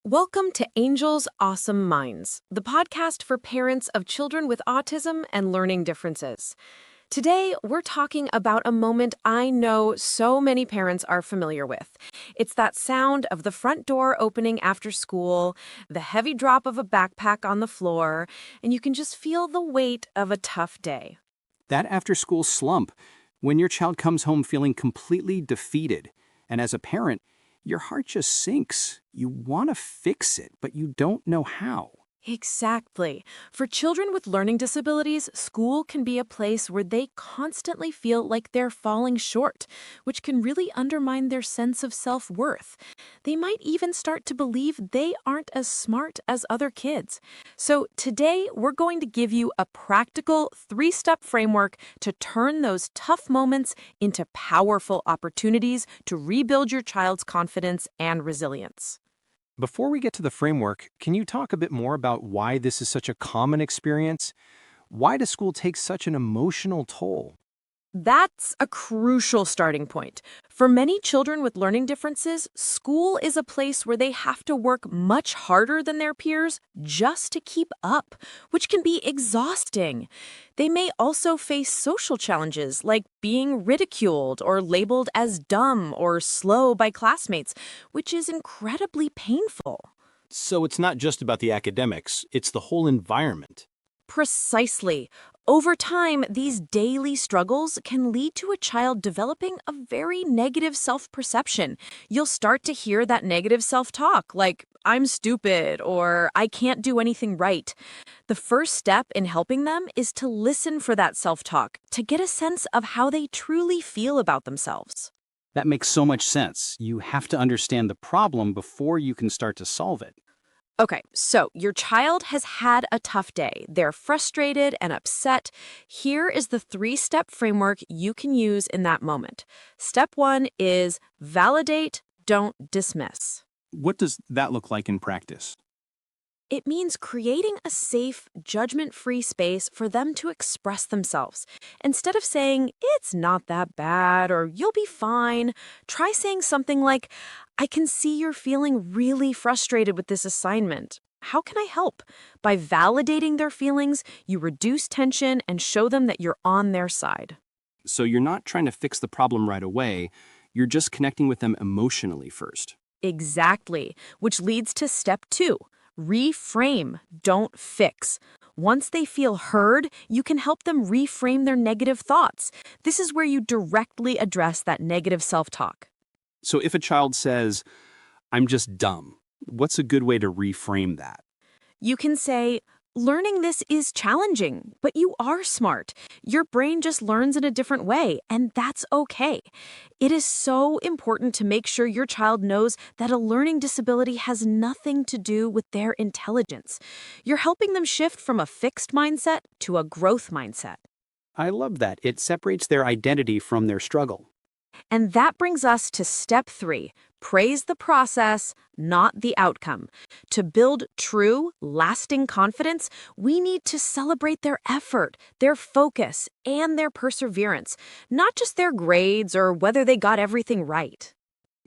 Welcome to Angel's Awesome Minds, the podcast for parents of children with autism and learning differences. Today, we're talking about a moment I know so many parents are familiar with. It's that sound of the front door opening after school, the heavy drop of a backpack on the floor, and you can just feel the weight of a tough day. That after-school slump, when your child comes home feeling completely defeated, and as a parent, your heart just sinks. You want to fix it, but you don't know how. Exactly. For children with learning disabilities, school can be a place where they constantly feel like they're falling short, which can really undermine their sense of self-worth. They might even start to believe they aren't as smart as other kids. So today, we're going to give you a practical 3-step framework to turn those tough moments into powerful opportunities to rebuild your child's confidence and resilience. Before we get to the framework, can you talk a bit more about why this is such a common experience? Why does school take such an emotional toll? That's a crucial starting point. For many children with learning differences, school is a place where they have to work much harder than their peers just to keep up, which can be exhausting. They may also face social challenges like being ridiculed or labeled as dumb or slow by classmates, which is incredibly painful. So it's not just about the academics, it's the whole environment. Precisely. Over time, these daily struggles can lead to a child developing a very negative self-perception. You'll start to hear that negative self-talk, like, I'm stupid, or I can't do anything right. The first step in helping them is to listen for that self-talk, to get a sense of how they truly feel about themselves. That makes so much sense. You have to understand the problem before you can start to solve it. Okay, so your child has had a tough day. They're frustrated and upset. Here is the 3-step framework you can use in that moment. Step 1 is validate, don't dismiss. What does that look like in practice? It means creating a safe, judgment-free space for them to express themselves. Instead of saying, it's not that bad, or you'll be fine, try saying something like, I can see you're feeling really frustrated with this assignment. How can I help? By validating their feelings, you reduce tension and show them that you're on their side. So you're not trying to fix the problem right away, you're just connecting with them emotionally first. Exactly, which leads to step 2. Reframe, don't fix. Once they feel heard, you can help them reframe their negative thoughts. This is where you directly address that negative self-talk. So if a child says, I'm just dumb, what's a good way to reframe that? You can say, learning this is challenging, but you are smart. Your brain just learns in a different way, and that's okay. It is so important to make sure your child knows that a learning disability has nothing to do with their intelligence. You're helping them shift from a fixed mindset to a growth mindset. I love that. It separates their identity from their struggle. And that brings us to step 3. Praise the process, not the outcome. To build true, lasting confidence, we need to celebrate their effort, their focus, and their perseverance, not just their grades or whether they got everything right.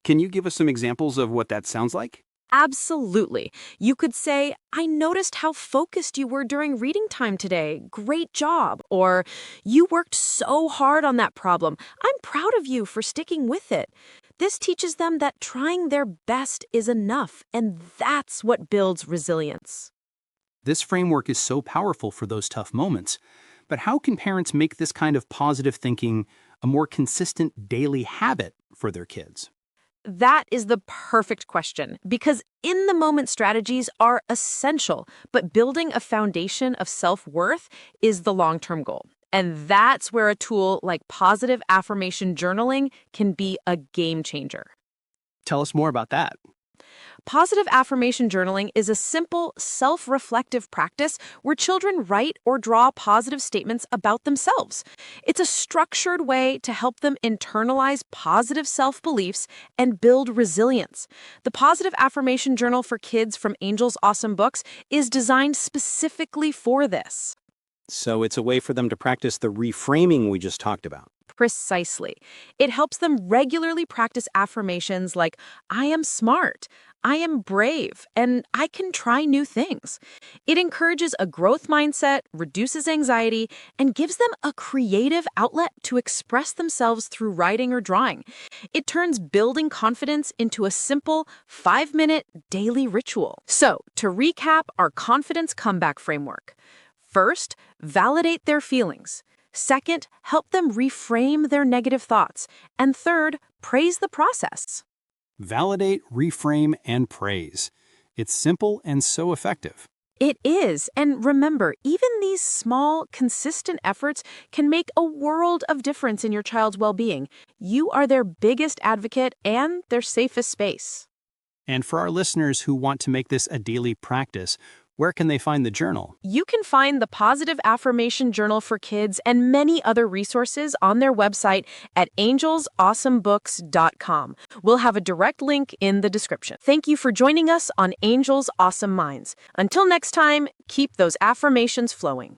Can you give us some examples of what that sounds like? Absolutely. You could say, I noticed how focused you were during reading time today. Great job. Or, you worked so hard on that problem. I'm proud of you for sticking with it. This teaches them that trying their best is enough, and that's what builds resilience. This framework is so powerful for those tough moments. But how can parents make this kind of positive thinking a more consistent daily habit for their kids? That is the perfect question, because in-the-moment strategies are essential, but building a foundation of self-worth is the long-term goal. And that's where a tool like Positive Affirmation Journaling can be a game changer. Tell us more about that. Positive affirmation journaling is a simple, self-reflective practice where children write or draw positive statements about themselves. It's a structured way to help them internalize positive self-beliefs and build resilience. The Positive Affirmation Journal for Kids from Angel's Awesome Books is designed specifically for this. So it's a way for them to practice the reframing we just talked about. Precisely. It helps them regularly practice affirmations like, I am smart, I am brave and I can try new things. It encourages a growth mindset, reduces anxiety, and gives them a creative outlet to express themselves through writing or drawing. It turns building confidence into a simple 5-minute daily ritual. So, to recap our confidence comeback framework. First, validate their feelings. Second, help them reframe their negative thoughts. And third, praise the process. Validate, reframe, and praise. It's simple and so effective. It is. And remember, even these small, consistent efforts can make a world of difference in your child's well-being. You are their biggest advocate and their safest space. And for our listeners who want to make this a daily practice, where can they find the journal? You can find the Positive Affirmation Journal for Kids and many other resources on their website at angelsawesomebooks.com. We'll have a direct link in the description. Thank you for joining us on Angels Awesome Minds. Until next time, keep those affirmations flowing.